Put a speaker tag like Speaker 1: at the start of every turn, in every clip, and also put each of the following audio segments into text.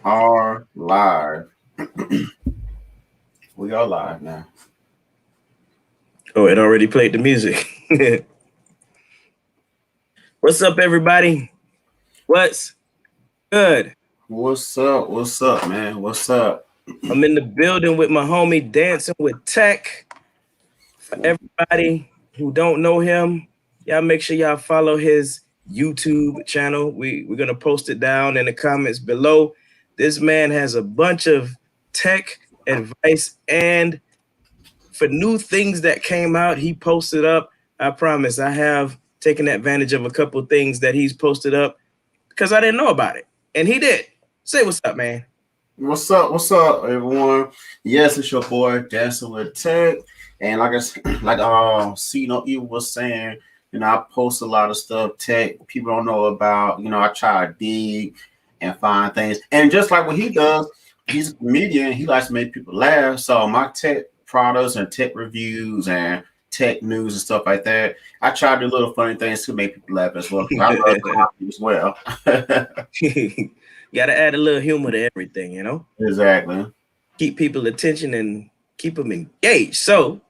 Speaker 1: Are live. We are live now.
Speaker 2: Oh, it already played the music. What's up, everybody? What's good?
Speaker 1: What's up? What's up, man? What's up?
Speaker 2: I'm in the building with my homie Dancing with Tech. For everybody who don't know him, y'all make sure y'all follow his YouTube channel. We're gonna post it down in the comments below. This man has a bunch of tech advice, and for new things that came out, he posted up. I promise I have taken advantage of a couple of things that he's posted up because I didn't know about it. And he did. Say what's up, man.
Speaker 1: What's up? What's up, everyone? Yes, it's your boy Dancing with Tech, and See No Evil was saying, I post a lot of stuff tech people don't know about. I try to dig and find things, and just like what he does, he's a comedian. He likes to make people laugh. So my tech products and tech reviews and tech news and stuff like that, I try to do little funny things to make people laugh as well. I love comedy as well.
Speaker 2: Gotta add a little humor to everything,
Speaker 1: Exactly.
Speaker 2: Keep people attention and keep them engaged. So,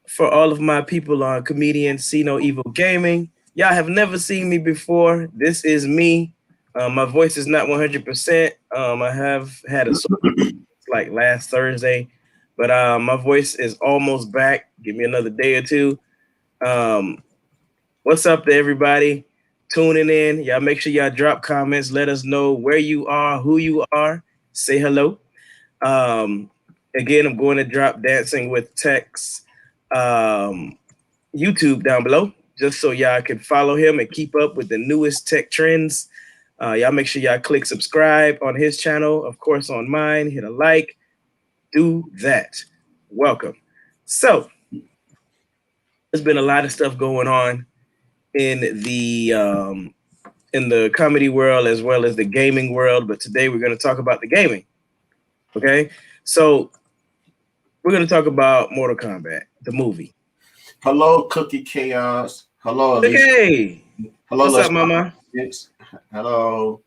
Speaker 2: for all of my people on comedian See No Evil Gaming, y'all have never seen me before. This is me. My voice is not 100%. I have had a like last Thursday, but my voice is almost back. Give me another day or two. Um, what's up to everybody tuning in? Y'all make sure y'all drop comments. Let us know where you are, who you are. Say hello. Um, again, I'm going to drop Dancing with Tech's YouTube down below, just so y'all can follow him and keep up with the newest tech trends. Y'all make sure y'all click subscribe on his channel, of course, on mine. Hit a like. Do that. Welcome. So, there's been a lot of stuff going on in the comedy world as well as the gaming world, but today we're going to talk about the gaming. Okay, so we're going to talk about Mortal Kombat, the movie.
Speaker 1: Hello, Cookie Chaos. Hello, Alicia.
Speaker 2: Okay,
Speaker 1: Hello,
Speaker 2: what's up, Mama?
Speaker 1: Hello.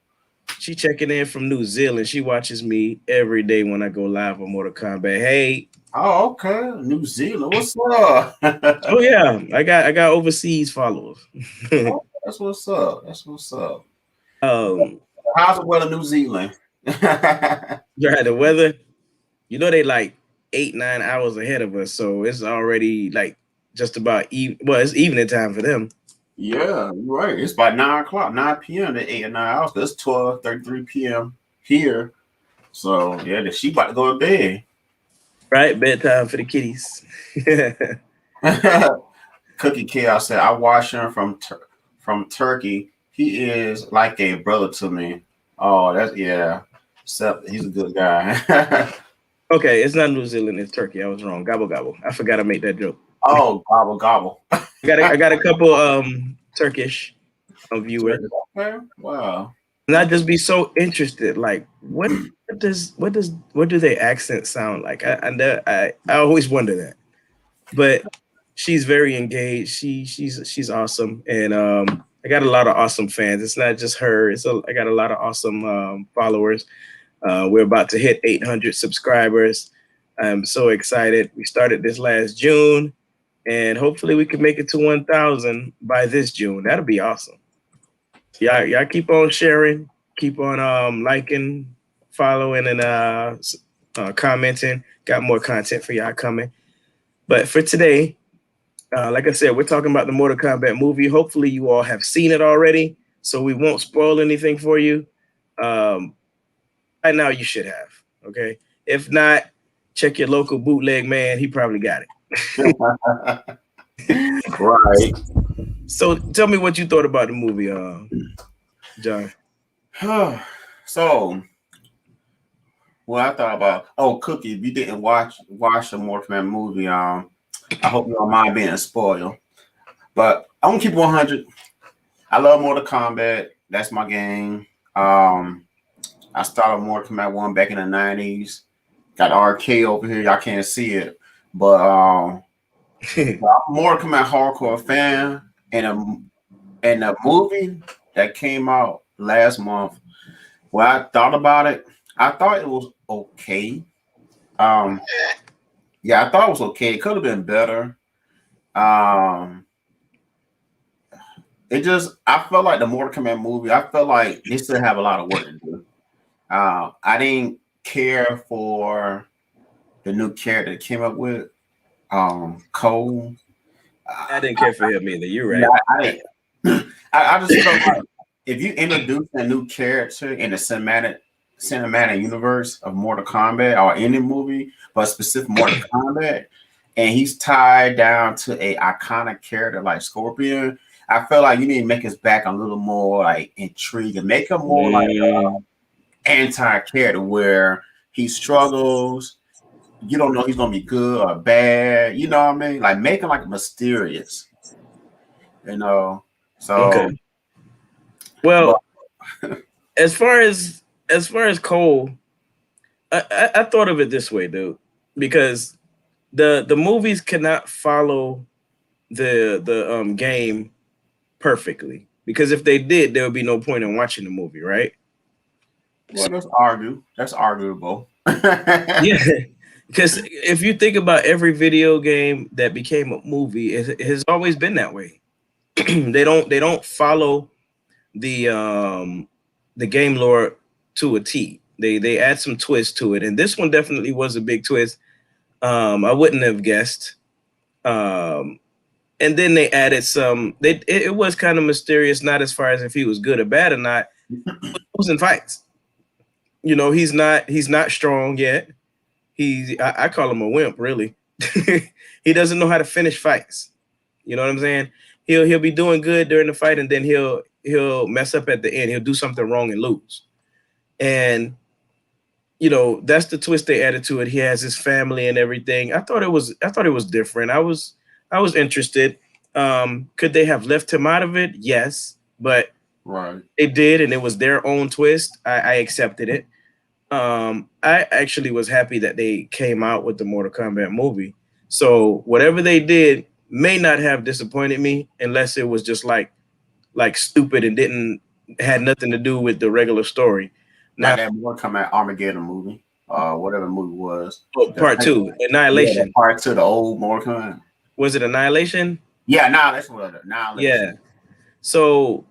Speaker 2: She checking in from New Zealand. She watches me every day when I go live on Mortal Kombat. Hey.
Speaker 1: Oh, okay. New Zealand. What's up?
Speaker 2: Oh yeah, I got overseas followers.
Speaker 1: Oh, that's what's up. That's what's up.
Speaker 2: um,
Speaker 1: How's the weather in New Zealand?
Speaker 2: yeah, the weather. They like 8-9 hours ahead of us, so it's already like just about well, it's evening time for them.
Speaker 1: Yeah, you're right. It's about 9 o'clock, 9 p.m. to 8 or 9 hours. It's 12:33 p.m. here. So yeah, she about to go to bed.
Speaker 2: Right, bedtime for the kitties.
Speaker 1: Cookie Chaos said, "I watch him from Turkey. He is like a brother to me. Oh, that's yeah. Except he's a good guy."
Speaker 2: Okay, it's not New Zealand, it's Turkey. I was wrong. Gobble gobble. I forgot I made that joke.
Speaker 1: Oh, gobble gobble.
Speaker 2: I got a couple Turkish viewers.
Speaker 1: Okay. Wow.
Speaker 2: And I'd just be so interested, like what do their accents sound like? I always wonder that. But she's very engaged. She's awesome, and I got a lot of awesome fans. It's not just her. I got a lot of awesome followers. We're about to hit 800 subscribers. I'm so excited. We started this last June, and hopefully we can make it to 1,000 by this June. That'll be awesome. Y'all keep on sharing, keep on liking, following, and commenting. Got more content for y'all coming. But for today, like I said, we're talking about the Mortal Kombat movie. Hopefully, you all have seen it already, so we won't spoil anything for you. By now, you should have. Okay, if not, check your local bootleg man. He probably got
Speaker 1: it. Right.
Speaker 2: So, tell me what you thought about the movie, John.
Speaker 1: So, what I thought about, Cookie, if you didn't watch the Mortal Kombat movie, I hope you don't mind being spoiled. But I'm gonna keep 100. I love Mortal Kombat. That's my game. I started Mortal Kombat 1 back in the 90s. Got the arcade over here. Y'all can't see it. But I'm Mortal Kombat hardcore fan. And a movie that came out last month Well, I thought about it. I thought it was okay. Um, yeah, I thought it was okay. It could have been better. Um, it just I felt like the Mortal Kombat movie. I felt like they still have a lot of work to do. I didn't care for the new character that came up with Cole.
Speaker 2: I didn't care for him either. You're
Speaker 1: Yeah,
Speaker 2: right.
Speaker 1: I just felt like if you introduce a new character in the cinematic universe of Mortal Kombat or any movie, but specific Mortal Kombat, and he's tied down to a iconic character like Scorpion, I feel like you need to make his back a little more like intriguing, make him more like anti character where he struggles. You don't know he's gonna be good or bad. You know what I mean? Like make him like mysterious. You know. So,
Speaker 2: Okay.
Speaker 1: but
Speaker 2: Well, as far as Cole, I thought of it this way, dude, because the movies cannot follow the game perfectly. Because if they did, there would be no point in watching the movie, right? So,
Speaker 1: well, let's argue. That's arguable.
Speaker 2: yeah, because if you think about every video game that became a movie, it has always been that way. They don't follow the game lore to a T. They add some twist to it, and this one definitely was a big twist. I wouldn't have guessed. Um, and then they added some. It was kind of mysterious, not as far as if he was good or bad or not. Losing fights. He's not strong yet. I call him a wimp, really. He doesn't know how to finish fights. You know what I'm saying? He'll be doing good during the fight, and then he'll mess up at the end. He'll do something wrong and lose. And that's the twist they added to it. He has his family and everything. I thought it was different. I was interested. Could they have left him out of it? Yes, but
Speaker 1: Right.
Speaker 2: they did, and it was their own twist. I accepted it. I actually was happy that they came out with the Mortal Kombat movie. So whatever they did may not have disappointed me unless it was just like stupid and didn't had nothing to do with the regular story. Now,
Speaker 1: Like that Mortal Kombat Armageddon movie, whatever the movie was.
Speaker 2: part two,
Speaker 1: Yeah, the
Speaker 2: Annihilation.
Speaker 1: part to the old Mortal Kombat.
Speaker 2: Was it Annihilation?
Speaker 1: Yeah, Annihilation was it.
Speaker 2: Yeah.
Speaker 1: Annihilation.
Speaker 2: So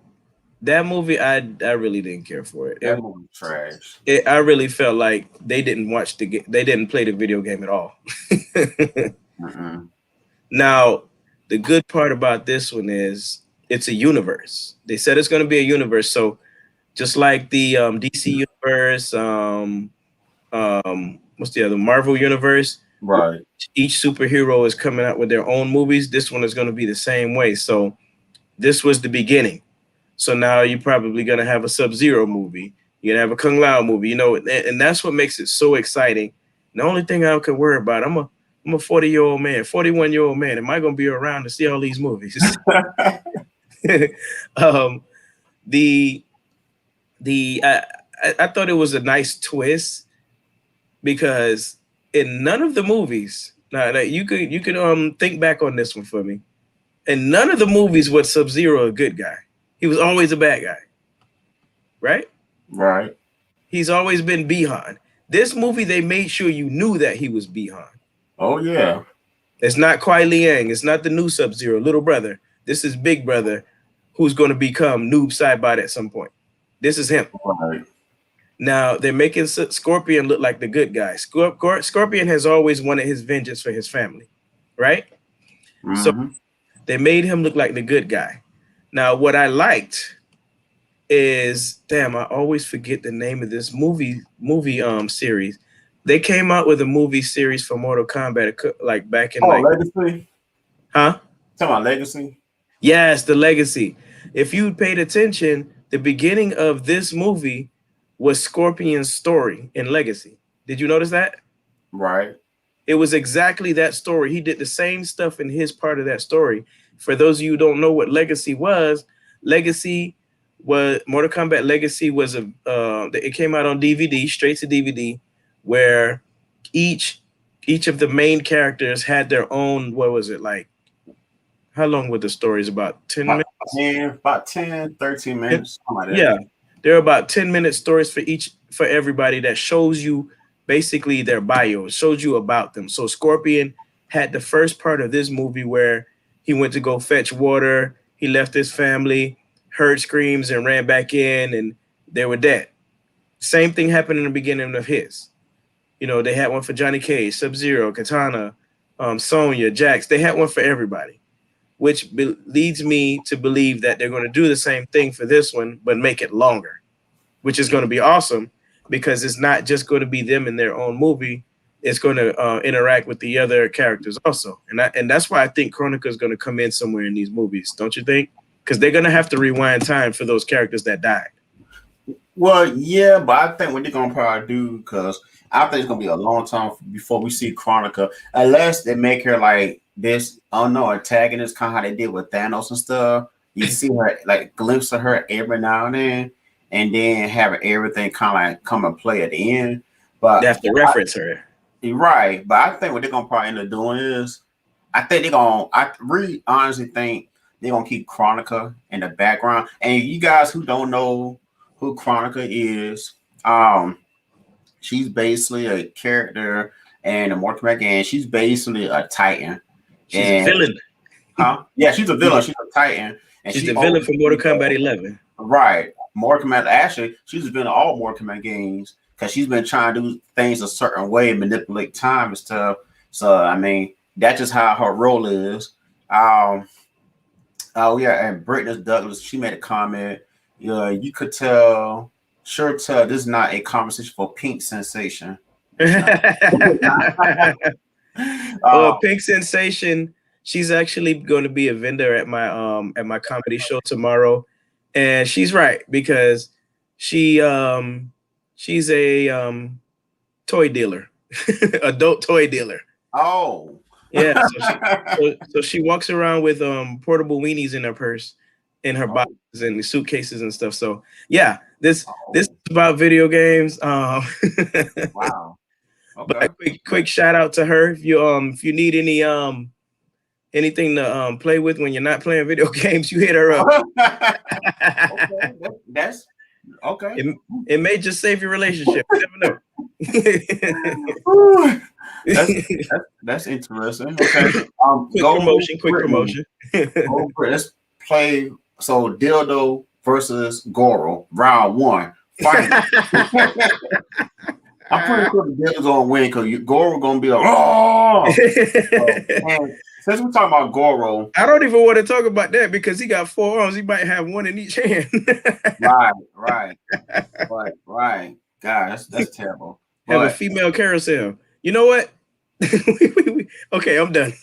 Speaker 2: that movie, I really didn't care for it.
Speaker 1: That movie trash.
Speaker 2: I really felt like they didn't they didn't play the video game at all.
Speaker 1: Mm-mm.
Speaker 2: Now, the good part about this one is it's a universe. They said it's going to be a universe. So just like the DC universe, what's the other Marvel universe?
Speaker 1: Right.
Speaker 2: Each superhero is coming out with their own movies. This one is going to be the same way. So this was the beginning. So now you're probably going to have a Sub-Zero movie. You're going to have a Kung Lao movie, and that's what makes it so exciting. The only thing I could worry about, I'm a 40-year-old man, 41-year-old man. Am I going to be around to see all these movies? The I thought it was a nice twist because in none of the movies, now you could think back on this one for me. In none of the movies was Sub-Zero a good guy. He was always a bad guy, right?
Speaker 1: Right.
Speaker 2: He's always been Bihan. This movie, they made sure you knew that he was Bihan.
Speaker 1: Oh yeah.
Speaker 2: It's not Kuai Liang. It's not the new Sub-Zero, little brother. This is Big Brother, who's going to become Noob Saibot at some point. This is him.
Speaker 1: Right.
Speaker 2: Now, they're making Scorpion look like the good guy. Scorpion has always wanted his vengeance for his family, right?
Speaker 1: Mm-hmm.
Speaker 2: So they made him look like the good guy. Now, what I liked is, damn, I always forget the name of this movie series. They came out with a movie series for Mortal Kombat like back in
Speaker 1: Legacy.
Speaker 2: Huh?
Speaker 1: Talking about Legacy.
Speaker 2: Yes, the Legacy. If you paid attention, the beginning of this movie was Scorpion's story in Legacy. Did you notice that?
Speaker 1: Right.
Speaker 2: It was exactly that story. He did the same stuff in his part of that story. For those of you who don't know what Legacy was Mortal Kombat Legacy was it came out on DVD, straight to DVD, where each of the main characters had their own, what was it, like, how long were the stories? About 10 minutes?
Speaker 1: About 10, 13 minutes. Something like that.
Speaker 2: Yeah. There are about 10-minute stories for everybody that shows you basically their bio, shows you about them. So Scorpion had the first part of this movie where he went to go fetch water, he left his family, heard screams and ran back in, and they were dead. Same thing happened in the beginning of his. You know, they had one for Johnny Cage, Sub-Zero, Katana, Sonya, Jax. They had one for everybody, which leads me to believe that they're going to do the same thing for this one, but make it longer, which is going to be awesome because it's not just going to be them in their own movie. It's going to interact with the other characters also. And that's why I think Chronica is going to come in somewhere in these movies, don't you think? Because they're going to have to rewind time for those characters that died.
Speaker 1: Well, yeah, but I think what they're gonna probably do, because I think it's gonna be a long time before we see Chronica, unless they make her like this, I don't know, antagonist, kind of how they did with Thanos and stuff. You see her like glimpse of her every now and then have everything kind of like come and play at the end. But
Speaker 2: they have to reference her.
Speaker 1: You're right, but I think what they're gonna probably end up doing is, I think they're gonna. I really honestly think they're gonna keep Chronica in the background. And you guys who don't know who Chronica is, she's basically a character in the Mortal Kombat game. She's basically a Titan.
Speaker 2: She's a villain.
Speaker 1: Huh? Yeah, she's a villain. She's a Titan. And
Speaker 2: she's the villain from Mortal Kombat 11.
Speaker 1: Right. Mortal Kombat. Actually, she's been in all Mortal Kombat games because she's been trying to do things a certain way, manipulate time and stuff. So, I mean, that's just how her role is. Oh, yeah. And Brittany Douglas, she made a comment. You could tell this is not a conversation for Pink Sensation.
Speaker 2: Pink Sensation, she's actually going to be a vendor at my comedy show tomorrow, and she's right because she's a toy dealer, adult toy dealer.
Speaker 1: Oh,
Speaker 2: yeah. So she walks around with portable weenies in her purse, in her boxes and suitcases and stuff. So yeah, this is about video games.
Speaker 1: Wow. Okay.
Speaker 2: But quick shout out to her. If you need anything to play with when you're not playing video games, you hit her up.
Speaker 1: Okay. That's okay.
Speaker 2: It may just save your relationship. You never know.
Speaker 1: That's interesting. Okay.
Speaker 2: Quick promotion.
Speaker 1: Let's play. So Dildo versus Goro, round 1. Fight. I'm pretty sure the Dildo's gonna win because Goro gonna be like, oh. And since we're talking about Goro,
Speaker 2: I don't even want to talk about that because he got 4 arms. He might have one in each hand.
Speaker 1: Right. God, that's terrible.
Speaker 2: Have a female carousel. You know what? Okay, I'm done.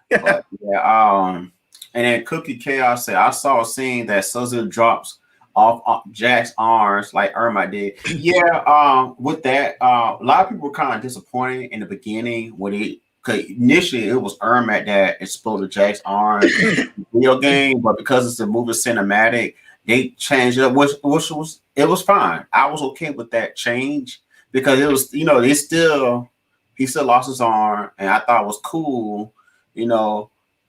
Speaker 1: But, yeah. And then Cookie Chaos said, I saw a scene that Sub-Zero drops off Jack's arms like Irma did. Yeah, with that, a lot of people were kind of disappointed in the beginning when because initially it was Irma that exploded Jack's arms in the video game, but because it's a movie cinematic, they changed it up, which was fine. I was okay with that change because it was, he still lost his arm, and I thought it was cool,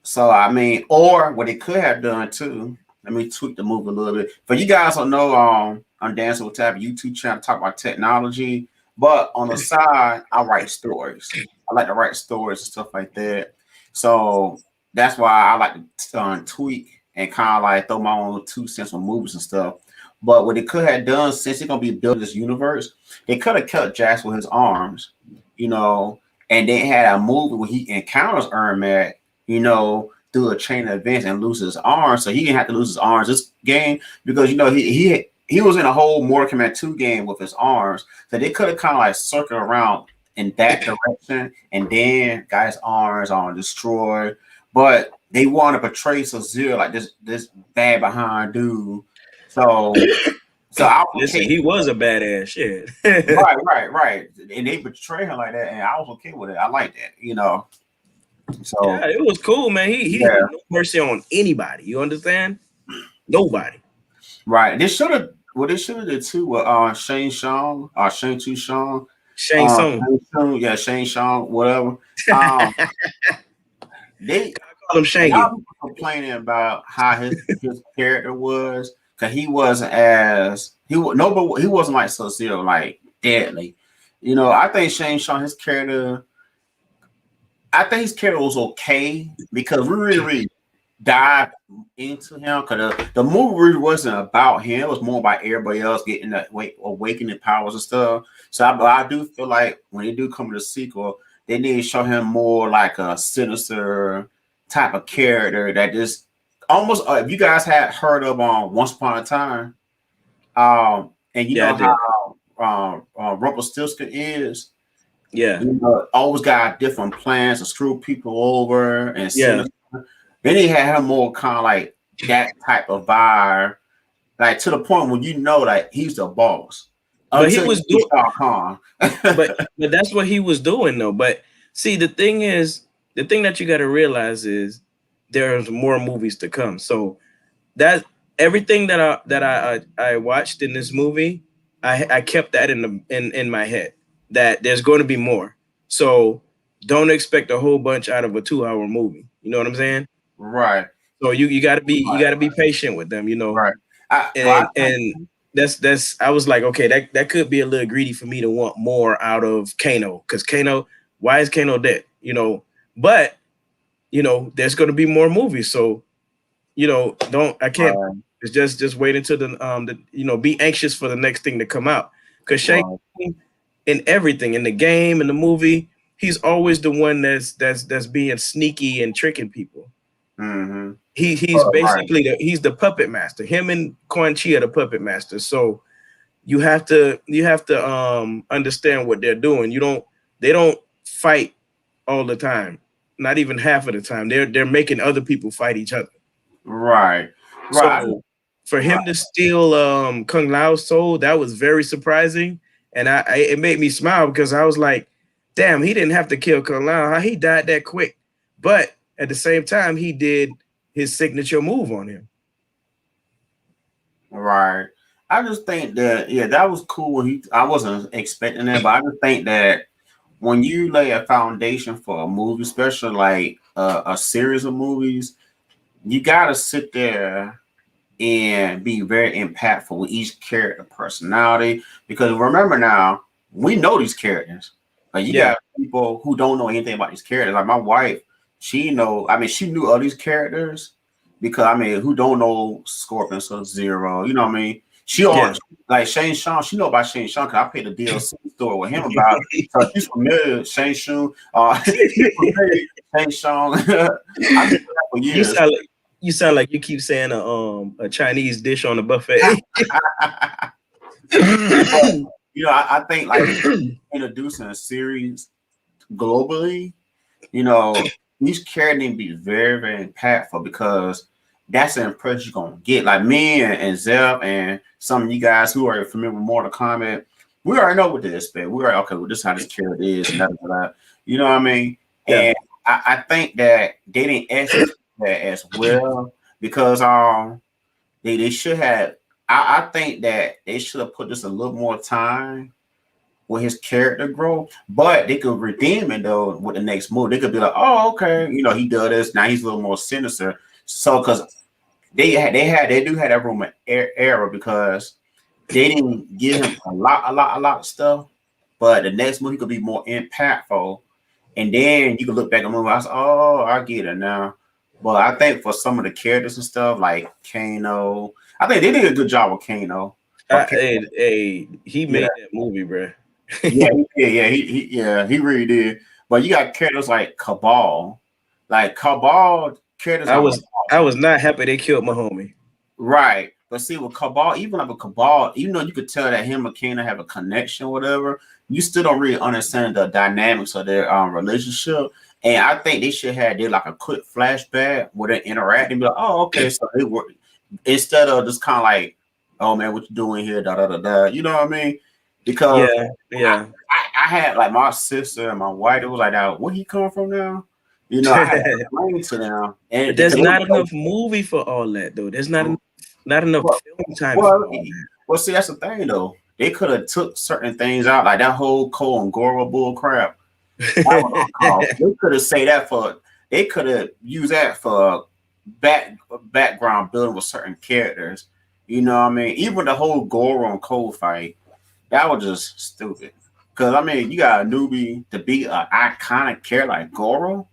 Speaker 1: So I mean, or what they could have done too. Let me tweak the movie a little bit. For you guys don't know, I'm Dancing with Tab YouTube channel, talk about technology, but on the side, I write stories. I like to write stories and stuff like that. So that's why I like to tweak and kind of like throw my own 2 cents on movies and stuff. But what they could have done, since they're gonna be building this universe, they could have kept Jax with his arms, and then had a movie where he encounters Ermac, through a chain of events and loses his arms. So he didn't have to lose his arms this game because he was in a whole Mortal Kombat 2 game with his arms. So they could have kind of like circled around in that direction and then got his arms on destroyed. But they want to portray Sub-Zero like this bad behind dude. So
Speaker 2: listen, he was a badass shit.
Speaker 1: Right. And they portray him like that, and I was okay with it. I like that, So
Speaker 2: yeah, it was cool, man. He had no mercy on anybody. You understand? Nobody.
Speaker 1: Right. They should have did too with Shane Tsung. Shane Tsung, whatever. They
Speaker 2: call him Shane.
Speaker 1: Complaining about how his character was. because he wasn't as he was no, but he wasn't like Sub-Zero, like deadly. I think Shane Sean his character. I think his character was okay because we really dive into him because the movie really wasn't about him. It was more about everybody else getting that awakening powers and stuff. So I do feel like when they do come to the sequel, they need to show him more like a sinister type of character that just almost. If you guys had heard of Once Upon a Time, and you
Speaker 2: Yeah, I
Speaker 1: know
Speaker 2: did.
Speaker 1: how Rumpelstiltskin is.
Speaker 2: Yeah,
Speaker 1: Always got different plans to screw people over and
Speaker 2: yeah.
Speaker 1: sinister. Then he had him more kind of like that type of vibe, like to the point where like he's the boss
Speaker 2: But he
Speaker 1: until
Speaker 2: was
Speaker 1: you
Speaker 2: doing.
Speaker 1: Shao Kahn.
Speaker 2: But that's what he was doing though. But see, the thing that you got to realize is there's more movies to come. So that everything that I watched in this movie, I kept that in my head that there's going to be more. So don't expect a whole bunch out of a 2 hour movie. You know what I'm saying?
Speaker 1: Right,
Speaker 2: So you gotta be patient with them.
Speaker 1: right. I
Speaker 2: And that's I was like, okay, that could be a little greedy for me to want more out of Kano because Kano, why is Kano dead? But there's going to be more movies, so don't I can't.
Speaker 1: right,
Speaker 2: It's just wait until the be anxious for the next thing to come out because Shang
Speaker 1: right.
Speaker 2: in everything in the game in the movie, he's always the one that's being sneaky and tricking people.
Speaker 1: Mm-hmm.
Speaker 2: He's
Speaker 1: Right,
Speaker 2: basically he's the puppet master. Him and Quan Chi are the puppet master. So you have to understand what they're doing. They don't fight all the time. Not even half of the time. They're making other people fight each other.
Speaker 1: right, right,
Speaker 2: So for
Speaker 1: right.
Speaker 2: him to steal Kung Lao's soul, that was very surprising. And it made me smile because I was like, damn, he didn't have to kill Kung Lao. How he died that quick. But at the same time, he did his signature move on him.
Speaker 1: Right. I just think that that was cool. When I wasn't expecting that, but I just think that when you lay a foundation for a movie, especially like a series of movies, you gotta sit there and be very impactful with each character personality. Because remember now, we know these characters. Like you
Speaker 2: Yeah.
Speaker 1: got people who don't know anything about these characters. Like my wife, she knew all these characters because who don't know Scorpion Sub Zero? You know what I mean? She
Speaker 2: Yeah.
Speaker 1: on like Shane Sean, she know about Shane Sean because I paid the DLC store with him about it. So she's familiar with Shane Sean. She's familiar with Shane Sean. I've been doing that for
Speaker 2: You
Speaker 1: years.
Speaker 2: sound like you keep saying a Chinese dish on the buffet.
Speaker 1: But I think like introducing a series globally, each character need to be very, very impactful because that's the impression you're gonna get. Like me and Zeph and some of you guys who are familiar with Mortal Kombat, we already know what to expect. We are okay. Well, this is how this character is, and that. You know what I mean?
Speaker 2: Yeah.
Speaker 1: And I think that they didn't execute that as well because they should have. I think that they should have put this a little more time with his character growth, but they could redeem it though with the next move. They could be like, oh, okay, he does this now. He's a little more sinister. So because they do have that room of error because they didn't give him a lot of stuff, but the next move he could be more impactful, and then you can look back and move. I said, oh, I get it now. But I think for some of the characters and stuff like Kano, I think they did a good job with Kano. But
Speaker 2: He
Speaker 1: yeah,
Speaker 2: made that movie, bro.
Speaker 1: he really did. But you got characters like Cabal. Like Cabal characters
Speaker 2: I
Speaker 1: are
Speaker 2: was I
Speaker 1: awesome.
Speaker 2: was not happy they killed my homie.
Speaker 1: Right. But see with Cabal, even like a Cabal, even though you could tell that him and Kano have a connection or whatever, you still don't really understand the dynamics of their relationship. And I think they should have did like a quick flashback where they interact and be like, oh, okay, so it worked instead of just kind of like, oh man, what you doing here? Da da da da. You know what I mean? Because
Speaker 2: Yeah, yeah.
Speaker 1: I had like my sister and my wife. It was like, now where he come from now? I had to explain to them, and
Speaker 2: But there's
Speaker 1: because
Speaker 2: not enough movie for all that though. There's not enough
Speaker 1: well,
Speaker 2: film time for
Speaker 1: well,
Speaker 2: all that.
Speaker 1: see, that's the thing though. They could have took certain things out, like that whole Cole and Goro bull crap. That was uncalled. They could have say that for. They could have used that for background building with certain characters. You know what I mean? Even the whole Goro and Cole fight, that was just stupid. Cause I mean, you got a newbie to be an iconic character like Goro.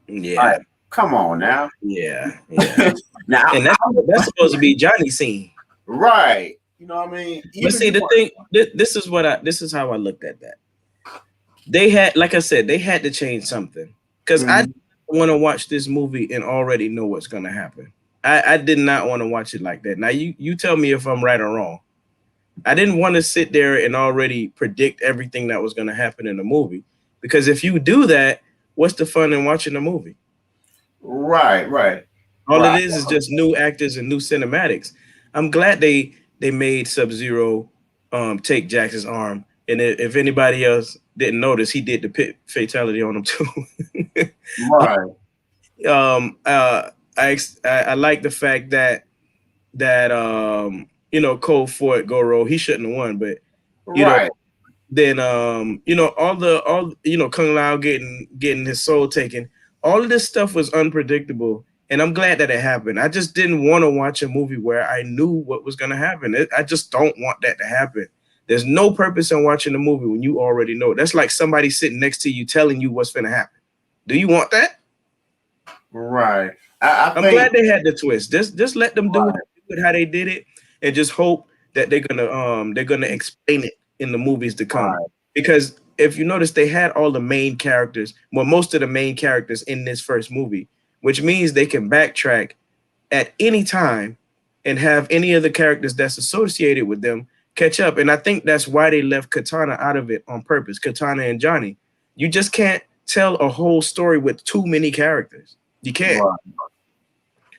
Speaker 2: Yeah,
Speaker 1: Like, come on now.
Speaker 2: yeah, yeah.
Speaker 1: Now,
Speaker 2: And that's supposed to be Johnny's scene.
Speaker 1: right? You know what I mean?
Speaker 2: But
Speaker 1: Even
Speaker 2: see,
Speaker 1: you
Speaker 2: the
Speaker 1: want,
Speaker 2: thing, this is how I looked at that. They had, like I said, they had to change something because I
Speaker 1: mhm.
Speaker 2: want to watch this movie and already know what's going to happen. I did not want to watch it like that. Now you tell me if I'm right or wrong. I didn't want to sit there and already predict everything that was going to happen in the movie because if you do that, what's the fun in watching the movie?
Speaker 1: Right, right,
Speaker 2: All it
Speaker 1: right,
Speaker 2: is just new actors and new cinematics. I'm glad they made Sub Zero take Jackson's arm, and if anybody else didn't notice, he did the pit fatality on him too.
Speaker 1: right,
Speaker 2: I like the fact that Cole Ford Goro, he shouldn't have won, but you know
Speaker 1: right.
Speaker 2: then all Kung Lao getting his soul taken. All of this stuff was unpredictable, and I'm glad that it happened. I just didn't want to watch a movie where I knew what was going to happen. I just don't want that to happen. There's no purpose in watching a movie when you already know. That's like somebody sitting next to you telling you what's going to happen. Do you want that?
Speaker 1: Right. I
Speaker 2: I'm
Speaker 1: think
Speaker 2: glad they had the twist. Just let them do
Speaker 1: right,
Speaker 2: it how they did it, and just hope that they're gonna explain it in the movies to come.
Speaker 1: right,
Speaker 2: Because if you notice, they had all the main characters, well, most of the main characters in this first movie, which means they can backtrack at any time and have any of the characters that's associated with them catch up. And I think that's why they left Katana out of it on purpose. Katana and Johnny. You just can't tell a whole story with too many characters. You can't.
Speaker 1: right,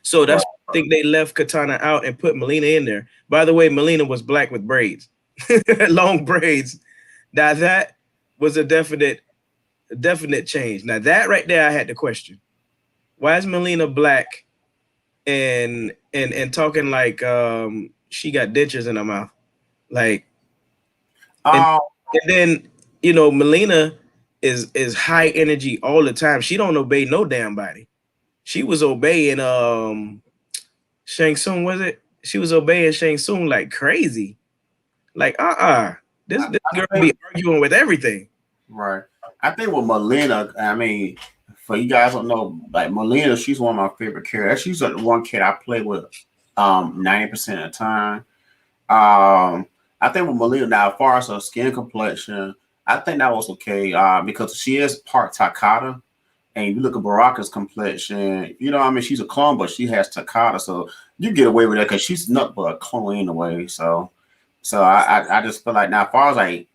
Speaker 2: So
Speaker 1: right,
Speaker 2: that's why I think they left Katana out and put Melina in there. By the way, Melina was black with braids, long braids. Now that was a definite change. Now that right there, I had to question. Why is Melina black and talking like she got dentures in her mouth? Like and
Speaker 1: um,
Speaker 2: and then Melina is high energy all the time. She don't obey no damn body. She was obeying Shang Tsung, was it? She was obeying Shang Tsung like crazy. Like, this
Speaker 1: I
Speaker 2: girl be
Speaker 1: think
Speaker 2: arguing with everything.
Speaker 1: right. I think with Melina, I mean, for you guys don't know, like Melina, she's one of my favorite characters. She's the one kid I play with 90% of the time. I think with Melina now, as far as her skin complexion, I think that was okay. Because she is part Takata. And you look at Baraka's complexion, you know, I mean, she's a clone, but she has Takata, so you get away with that because she's not but a clone anyway. So I just feel like now, as far as like,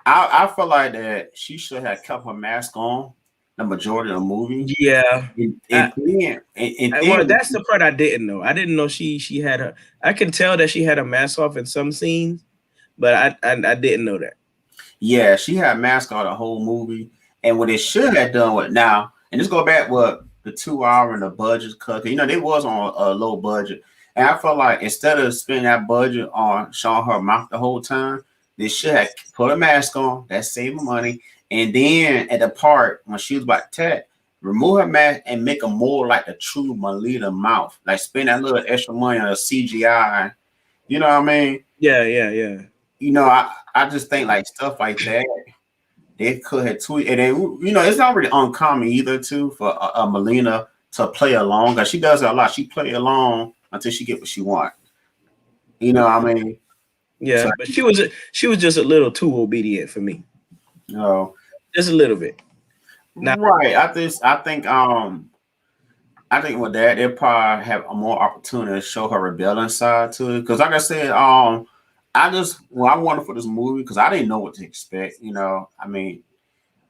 Speaker 1: I feel like that she should have kept her mask on the majority of the movie,
Speaker 2: Yeah.
Speaker 1: and,
Speaker 2: I,
Speaker 1: and then and
Speaker 2: well,
Speaker 1: then
Speaker 2: that's the part I didn't know. I didn't know she had her. I can tell that she had a mask off in some scenes, but I didn't know that.
Speaker 1: yeah, she had mask on the whole movie, and what they should have done with now, and just go back with the 2 hour and the budget cut, 'cause, you know, they was on a low budget, and I felt like instead of spending that budget on showing her mouth the whole time, they should have put a mask on, that saved money, and then at the part when she was about to attack, remove her mask and make her more like the true Melita mouth, like spend that little extra money on a CGI, you know what I mean?
Speaker 2: Yeah, yeah, yeah.
Speaker 1: You know, I just think like stuff like that they could have tweeted, and then you know it's not really uncommon either too for Melina to play along because she does it a lot. She play along until she get what she want. You know what I mean?
Speaker 2: Yeah,
Speaker 1: So
Speaker 2: but she was just a little too obedient for me.
Speaker 1: you know,
Speaker 2: Just a little bit. Now,
Speaker 1: right? I think with that they'll probably have a more opportunity to show her rebellion side to it. Because like I said, I wanted for this movie because I didn't know what to expect. You know, I mean,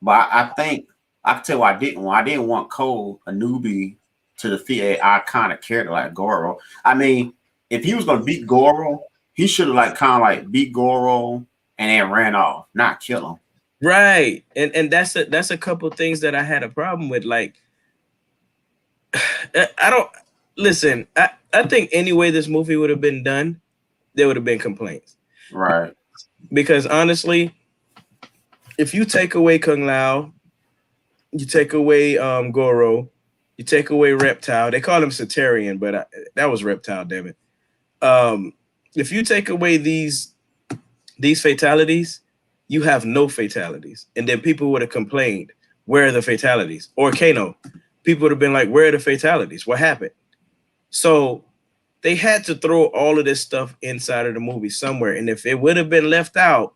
Speaker 1: but I think I can tell why I didn't want. I didn't want Cole, a newbie, to defeat an iconic character like Goro. I mean, if he was going to beat Goro, he should have like kind of like beat Goro and then ran off, not kill him.
Speaker 2: right, and that's a couple things that I had a problem with. Like, I don't listen. I think any way this movie would have been done, there would have been complaints.
Speaker 1: Right.
Speaker 2: Because honestly, if you take away Kung Lao, you take away Goro, you take away Reptile. They call him Satarian, but that was Reptile, damn it. if you take away these fatalities, you have no fatalities. And then people would have complained, where are the fatalities? Or Kano, people would have been like, where are the fatalities? What happened? So they had to throw all of this stuff inside of the movie somewhere. And if it would have been left out,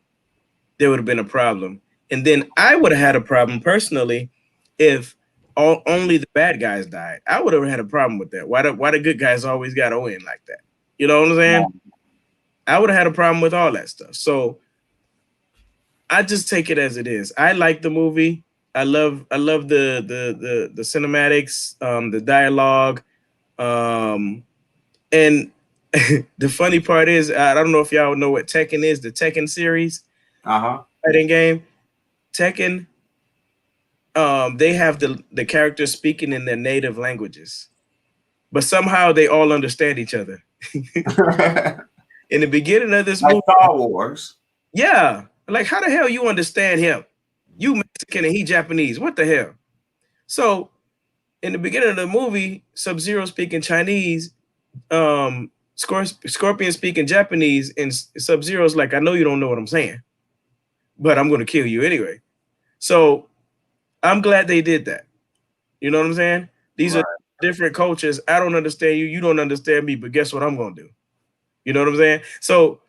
Speaker 2: there would have been a problem. And then I would have had a problem personally if only the bad guys died. I would have had a problem with that. Why the good guys always got to win like that? You know what I'm saying? I would have had a problem with all that stuff. So I just take it as it is. I like the movie. I love the cinematics, the dialogue, and the funny part is I don't know if y'all know what Tekken is. The Tekken series, fighting game, Tekken. They have the characters speaking in their native languages, but somehow they all understand each other. In the beginning of this
Speaker 1: like
Speaker 2: movie,
Speaker 1: Star Wars.
Speaker 2: yeah, like how the hell you understand him? You Mexican and he Japanese. What the hell? So in the beginning of the movie, Sub-Zero speaking Chinese, Scorpion speaking Japanese, and Sub-Zero's like, I know you don't know what I'm saying, but I'm gonna kill you anyway. So I'm glad they did that. You know what I'm saying? These are different cultures. I don't understand you. You don't understand me. But guess what I'm gonna do? You know what I'm saying? So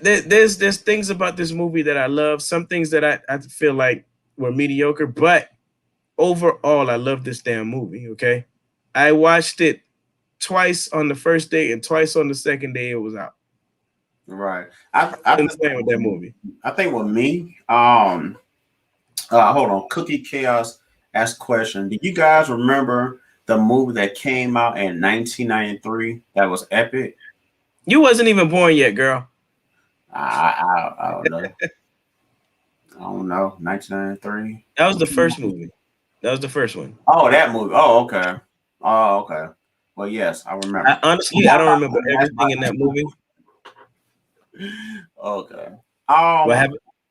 Speaker 2: there's things about this movie that I love. Some things that I feel like were mediocre, but overall, I love this damn movie. Okay, I watched it twice on the first day and twice on the second day it was out.
Speaker 1: Right.
Speaker 2: I understand with that movie.
Speaker 1: I think with me, hold on. Cookie Chaos asked a question. Do you guys remember the movie that came out in 1993 that was epic?
Speaker 2: You wasn't even born yet, girl.
Speaker 1: I don't know. I don't know. 1993.
Speaker 2: That was the first movie. That was the first one.
Speaker 1: Oh, that movie. Oh, okay. Oh, okay. Well, yes, I remember.
Speaker 2: Honestly, I don't remember everything in that movie.
Speaker 1: Okay.
Speaker 2: I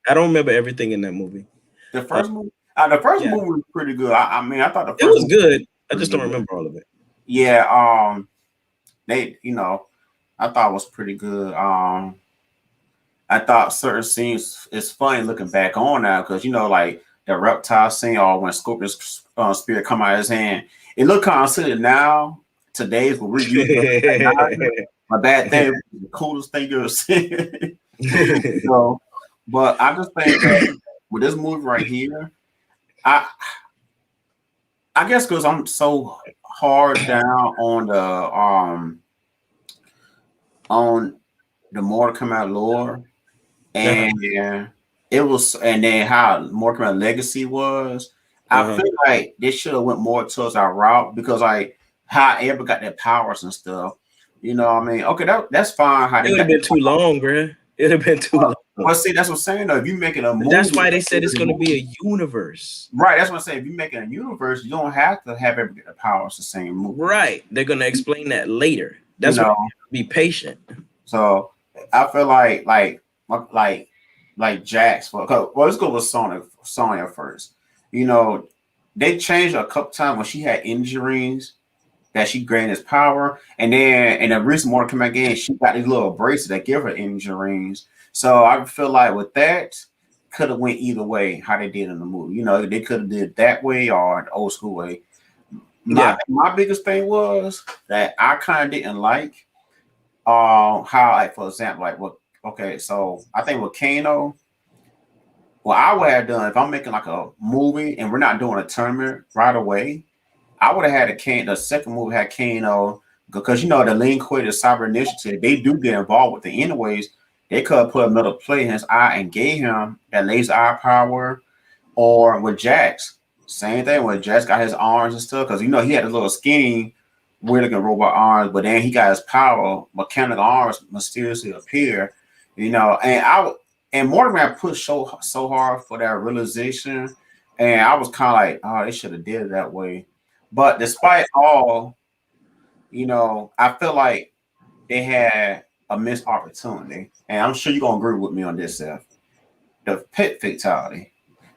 Speaker 2: don't remember everything in that movie.
Speaker 1: The first movie. The first movie was pretty good. I mean, I thought the first
Speaker 2: it was good. I just don't remember all of it.
Speaker 1: Yeah. They, I thought it was pretty good. I thought certain scenes it's funny looking back on now because like the reptile scene or when Scorpion's spirit come out of his hand, it looked kind of silly now. Today's what we use. My bad thing, the coolest thing you ever seen. But I just think that with this movie right here, I guess because I'm so hard down on the Mortal Kombat lore, and it was, and then how Mortal Kombat Legacy was. I feel like they should have went more towards our route because like how everybody got their powers and stuff. You know what I mean? Okay, that's fine. How
Speaker 2: it would have been too long, bro. It'd have been too long.
Speaker 1: But see, that's what I'm saying though. If you making a movie,
Speaker 2: that's why they said it's going to be a universe.
Speaker 1: Right. That's what I'm saying. If you're making a universe, you don't have to have everybody get the powers the same movie.
Speaker 2: Right. They're going to explain that later. That's why you have to be patient.
Speaker 1: So I feel like Jax. Well, let's go with Sonya first. They changed her a couple times when she had injuries that she gained his power, and then in the recent Mortal Kombat game, she got these little bracelets that give her injuries. So I feel like with that, could have went either way how they did in the movie. They could have did that way or the old school way. My biggest thing was that I kind of didn't like how, like, for example, so I think with Kano, what I would have done if I'm making like a movie and we're not doing a tournament right away, I would have had the second movie had Kano because the Lin Kuei, the Cyber Initiative, they do get involved with the anyways. They could have put another plate in his eye and gave him that laser eye power, or with Jax, same thing. When Jax got his arms and stuff, because he had a little skinny, weird-looking robot arms, but then he got his power, mechanical arms mysteriously appear. And Mortal Kombat pushed so hard for that realization, and I was kind of like, oh, they should have did it that way. But despite all, I feel like they had a missed opportunity, and I'm sure you're gonna agree with me on this, Seth. The pit fatality,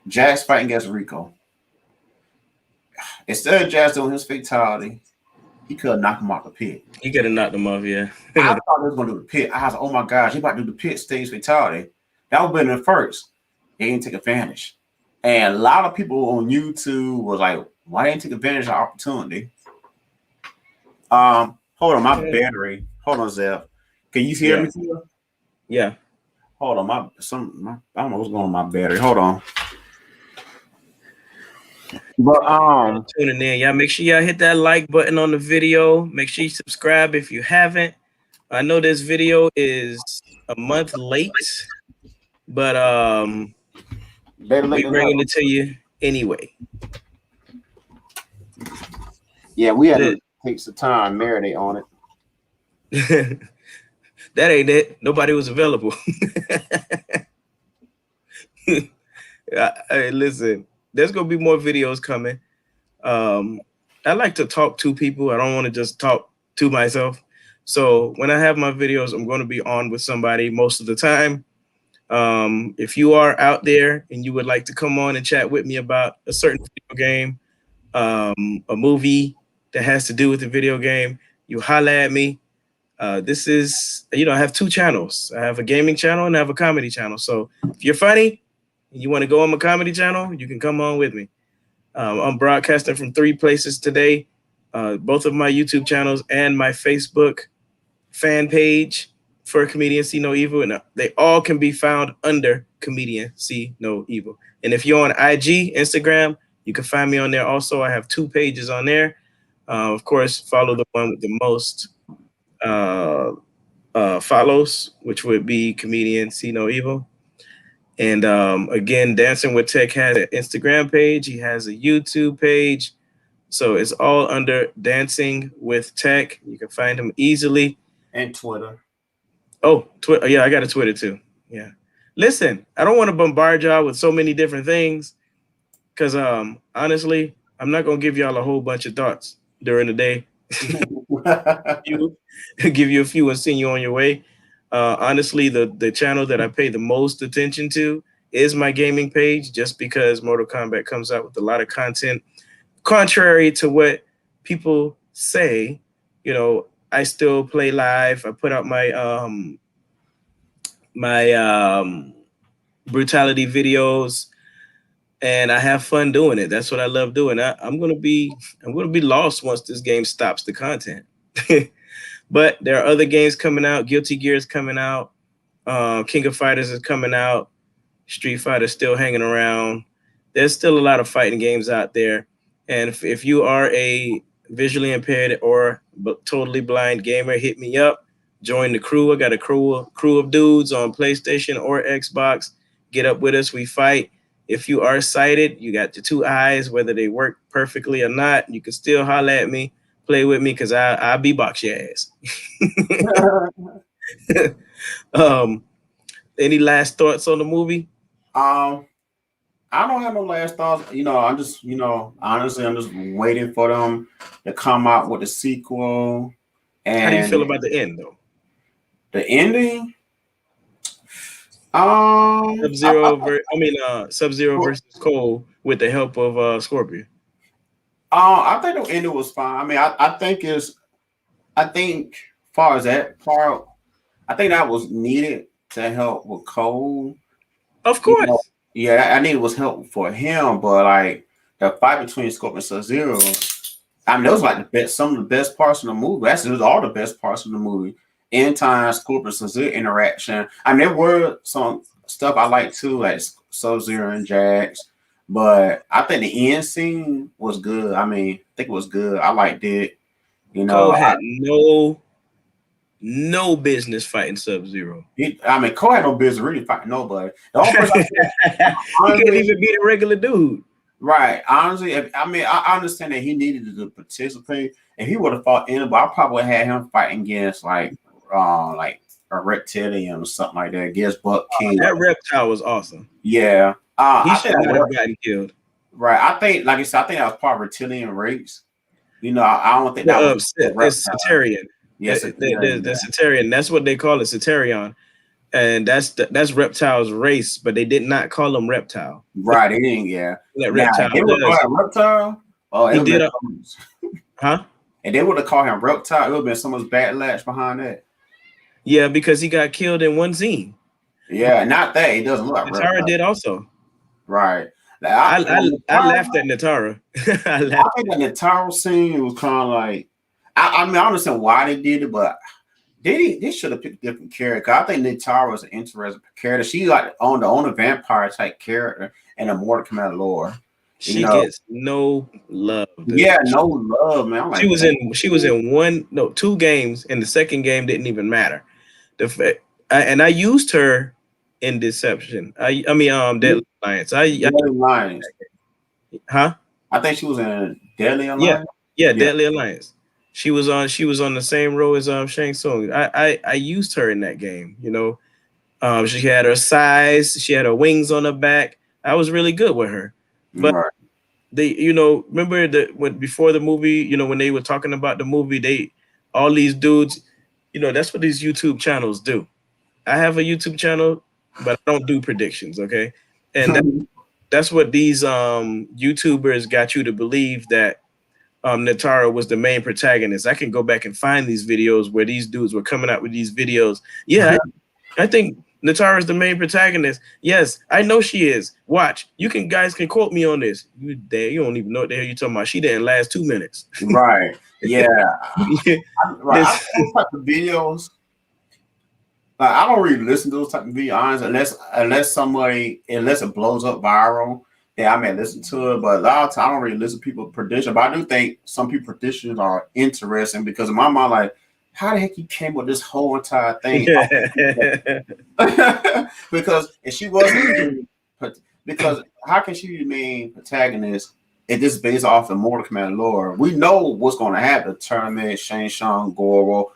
Speaker 1: Jax fighting against Rico. Instead of Jax doing his fatality, he could knock him off the pit.
Speaker 2: He could have knocked him off, yeah.
Speaker 1: I thought he was gonna do the pit. I was like, oh my gosh, he about to do the pit stage fatality. That would have been the first. He didn't take advantage. And a lot of people on YouTube was like, why didn't take advantage of the opportunity? Hold on, my battery. Hold on, Zeph. Can you hear me?
Speaker 2: Yeah.
Speaker 1: Hold on, I don't know what's going on with my battery. Hold on. But
Speaker 2: tuning in, y'all. Make sure y'all hit that like button on the video. Make sure you subscribe if you haven't. I know this video is a month late, but we're bringing it to you anyway.
Speaker 1: Yeah, we had to take some time, marinate on
Speaker 2: it. That ain't it. Nobody was available. Hey, listen, there's gonna be more videos coming. I like to talk to people. I don't want to just talk to myself. So when I have my videos, I'm going to be on with somebody most of the time. If you are out there and you would like to come on and chat with me about a certain video game, a movie that has to do with the video game, you holla at me. This is, I have 2 channels. I have a gaming channel and I have a comedy channel. So if you're funny and you want to go on my comedy channel, you can come on with me. I'm broadcasting from 3 places today, both of my YouTube channels and my Facebook fan page for Comedian See No Evil. And they all can be found under Comedian See No Evil. And if you're on IG, Instagram, you can find me on there also. I have 2 pages on there. Of course, follow the one with the most follows, which would be Comedian See No Evil. And again, Dancing with Tech has an Instagram page. He has a YouTube page. So it's all under Dancing with Tech. You can find him easily.
Speaker 1: And Twitter.
Speaker 2: Oh, Twitter. Yeah, I got a Twitter too. Yeah. Listen, I don't want to bombard y'all with so many different things because honestly, I'm not going to give y'all a whole bunch of thoughts during the day. Give you a few and send you on your way. Honestly, the channel that I pay the most attention to is my gaming page, just because Mortal Kombat comes out with a lot of content. Contrary to what people say, I still play live. I put out my brutality videos, and I have fun doing it. That's what I love doing. I'm gonna be lost once this game stops the content. But there are other games coming out. Guilty Gear is coming out. King of Fighters is coming out. Street Fighter is still hanging around. There's still a lot of fighting games out there. And if you are a visually impaired or totally blind gamer, hit me up. Join the crew. I got a crew of dudes on PlayStation or Xbox. Get up with us. We fight. If you are sighted, you got the 2 eyes, whether they work perfectly or not, you can still holler at me. Play with me because I'll beatbox your ass. Any last thoughts on the movie?
Speaker 1: I don't have no last thoughts. I'm just, honestly, I'm just waiting for them to come out with a sequel. And
Speaker 2: how do you feel about the end, though?
Speaker 1: The ending?
Speaker 2: Sub-Zero versus Cole with the help of Scorpion.
Speaker 1: I think the ending was fine. I think far as that part, I think that was needed to help with Cole.
Speaker 2: Of course.
Speaker 1: Yeah, I think it was helpful for him, but like the fight between Scorpion and Sub-Zero, those like some of the best parts of the movie. Actually, those are all the best parts of the movie. End time Scorpion Sub-Zero interaction. There were some stuff I liked too, like Sub-Zero and Jax. But I think the end scene was good. I think it was good. I liked it.
Speaker 2: Cole had no business fighting Sub-Zero.
Speaker 1: Cole had no business really fighting nobody. The only person
Speaker 2: he can't even beat a regular dude.
Speaker 1: Right. Honestly, I understand that he needed to participate. If he would have fought anybody, I probably would have had him fighting against like a reptilian or something like that against Buck King.
Speaker 2: That reptile was awesome.
Speaker 1: Yeah.
Speaker 2: He should not have gotten killed.
Speaker 1: Right. I think, like I said, that was part of reptilian race. I don't think that was
Speaker 2: it's Cetarian. Yes, the Cetarian. That's what they call it, Cetarion. And that's Reptile's race, but they did not call him Reptile.
Speaker 1: Right, they didn't, yeah.
Speaker 2: That Reptile.
Speaker 1: Reptile? Oh,
Speaker 2: he did huh?
Speaker 1: And they would have called him Reptile. It would have been so much backlash behind that.
Speaker 2: Yeah, because he got killed in one scene.
Speaker 1: Yeah, not that. It doesn't look like
Speaker 2: Natara
Speaker 1: Reptile.
Speaker 2: did also.
Speaker 1: Right.
Speaker 2: I laughed at Natara.
Speaker 1: I think the Natara scene was kind of like, I mean, I understand why they did it, but they should have picked a different character. I think Natara was an interesting character. She like on the vampire type character in the Mortal Kombat lore.
Speaker 2: She gets no love. Dude.
Speaker 1: Yeah, no love, man. I'm
Speaker 2: she
Speaker 1: like,
Speaker 2: was in two games, and the second game didn't even matter. I used her in Deception. Deadly Alliance.
Speaker 1: Deadly Alliance.
Speaker 2: Huh?
Speaker 1: I think she was in Deadly Alliance.
Speaker 2: Yeah, Deadly Alliance. She was on the same row as Shang Tsung. I used her in that game, you know. She had her size, she had her wings on her back. I was really good with her. But remember before the movie, when they were talking about the movie, all these dudes, that's what these YouTube channels do. I have a YouTube channel, but I don't do predictions, okay? And that's what these YouTubers got you to believe that Natara was the main protagonist. I can go back and find these videos where these dudes were coming out with these videos. Yeah, I think Natara is the main protagonist. Yes, I know she is. Watch, guys can quote me on this. You don't even know what the hell you're talking about. She didn't last 2 minutes.
Speaker 1: Right. Yeah. Right. I those type of videos. Like, I don't really listen to those type of videos unless it blows up viral. Yeah, I may listen to it, but a lot of times I don't really listen to people's predictions. But I do think some people's predictions are interesting because in my mind, like, how the heck you came with this whole entire thing? Because if she wasn't, because how can she be the main protagonist if this is based off the Mortal Kombat lore? We know what's going to happen: the tournament, Shang Tsung, Goro,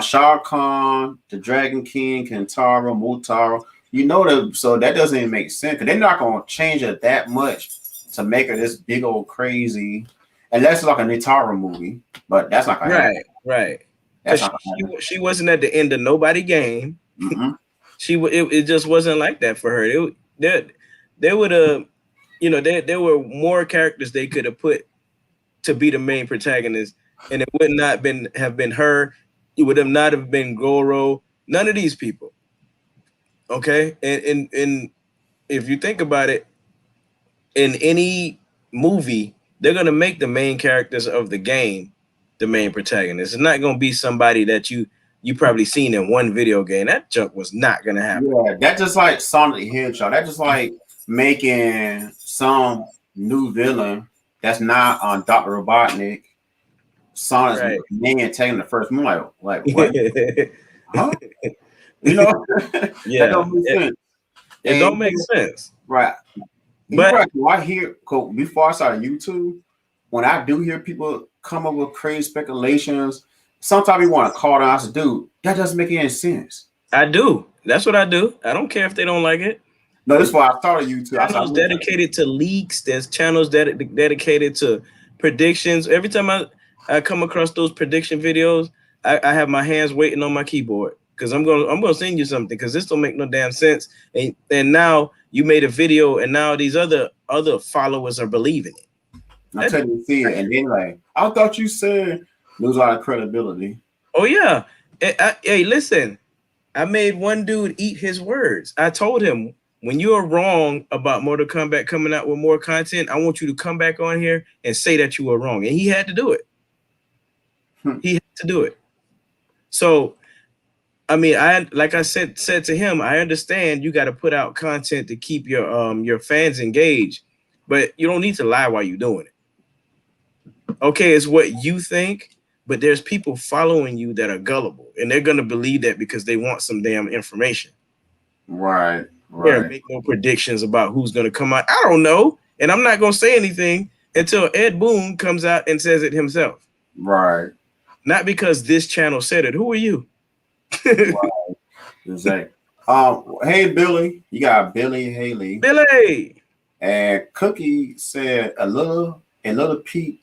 Speaker 1: Shao Kahn, the Dragon King, Kentaro, Mutaro. You know that, so that doesn't even make sense because they're not going to change it that much to make her this big old crazy, unless it's like a Nitara movie. But that's not going to happen.
Speaker 2: Right. She wasn't at the end of nobody game. Mm-hmm. It just wasn't like that for her. There would have, there were more characters they could have put to be the main protagonist, and it would not have been her. It would have not have been Goro. None of these people. Okay, and if you think about it, in any movie, they're gonna make the main characters of the game the main protagonist. It's not gonna be somebody that you probably seen in one video game. That junk was not gonna happen.
Speaker 1: Yeah, that's just like Sonic the Hedgehog. That's just like making some new villain that's not on Dr. Robotnik. Sonic's man taking the first movie. Like what? Huh?
Speaker 2: Yeah,
Speaker 1: that don't make sense.
Speaker 2: It don't make sense,
Speaker 1: right? But I hear before I started YouTube, when I do hear people come up with crazy speculations, sometimes you want to call down and say, dude, that doesn't make any sense.
Speaker 2: I do. That's what I do. I don't care if they don't like it.
Speaker 1: No, that's why I started YouTube.
Speaker 2: Channels dedicated to leaks. There's channels dedicated to predictions. Every time I come across those prediction videos, I have my hands waiting on my keyboard because I'm gonna send you something because this don't make no damn sense. And now you made a video, and now these other followers are believing it.
Speaker 1: Until you see it, and then like, I thought you said lose a lot of credibility.
Speaker 2: Oh yeah. Hey, listen, I made one dude eat his words. I told him, when you are wrong about Mortal Kombat coming out with more content, I want you to come back on here and say that you were wrong. And he had to do it. He had to do it. So, I mean, like I said to him, I understand you got to put out content to keep your fans engaged, but you don't need to lie while you're doing it. Okay, it's what you think, but there's people following you that are gullible, and they're gonna believe that because they want some damn information.
Speaker 1: Right.
Speaker 2: Yeah, make no predictions about who's gonna come out. I don't know, and I'm not gonna say anything until Ed Boon comes out and says it himself.
Speaker 1: Right.
Speaker 2: Not because this channel said it. Who are you?
Speaker 1: Right. Exactly. Hey Billy, you got Billy Haley.
Speaker 2: Billy.
Speaker 1: And Cookie said a little peek,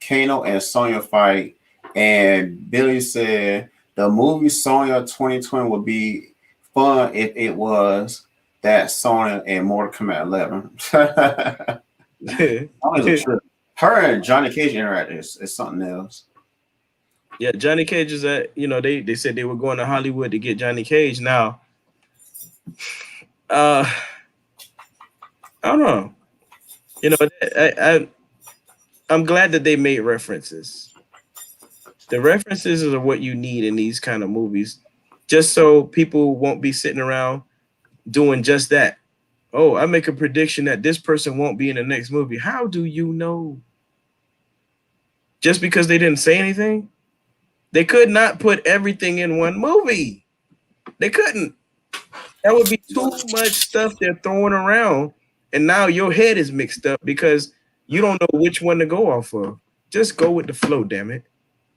Speaker 1: Kano and Sonya fight, and Billy said the movie Sonya 2020 would be fun if it was that Sonya and Mortal Kombat 11. Her and Johnny Cage interact is something else.
Speaker 2: Yeah, Johnny Cage is at, they said they were going to Hollywood to get Johnny Cage. Now, uh, I don't know. You know, I'm glad that they made references. The references are what you need in these kind of movies, just so people won't be sitting around doing just that. Oh, I make a prediction that this person won't be in the next movie. How do you know? Just because they didn't say anything? They could not put everything in one movie. They couldn't. That would be too much stuff they're throwing around. And now your head is mixed up because you don't know which one to go off of. Just go with the flow, damn it.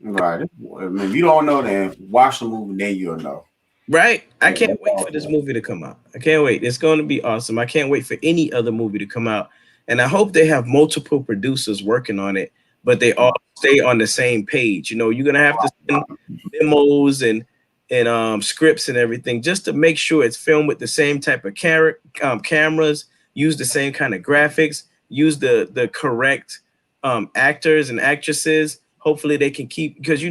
Speaker 1: Right. I mean, if you don't know, then watch the movie, then you'll know.
Speaker 2: Right? I
Speaker 1: Yeah,
Speaker 2: can't
Speaker 1: that's
Speaker 2: wait
Speaker 1: all
Speaker 2: for this movie to come out. I can't wait. It's going to be awesome. I can't wait for any other movie to come out. And I hope they have multiple producers working on it, but they all stay on the same page. You're going to have to send memos and scripts and everything just to make sure it's filmed with the same type of cameras, use the same kind of graphics, use the correct actors and actresses. Hopefully they can keep, because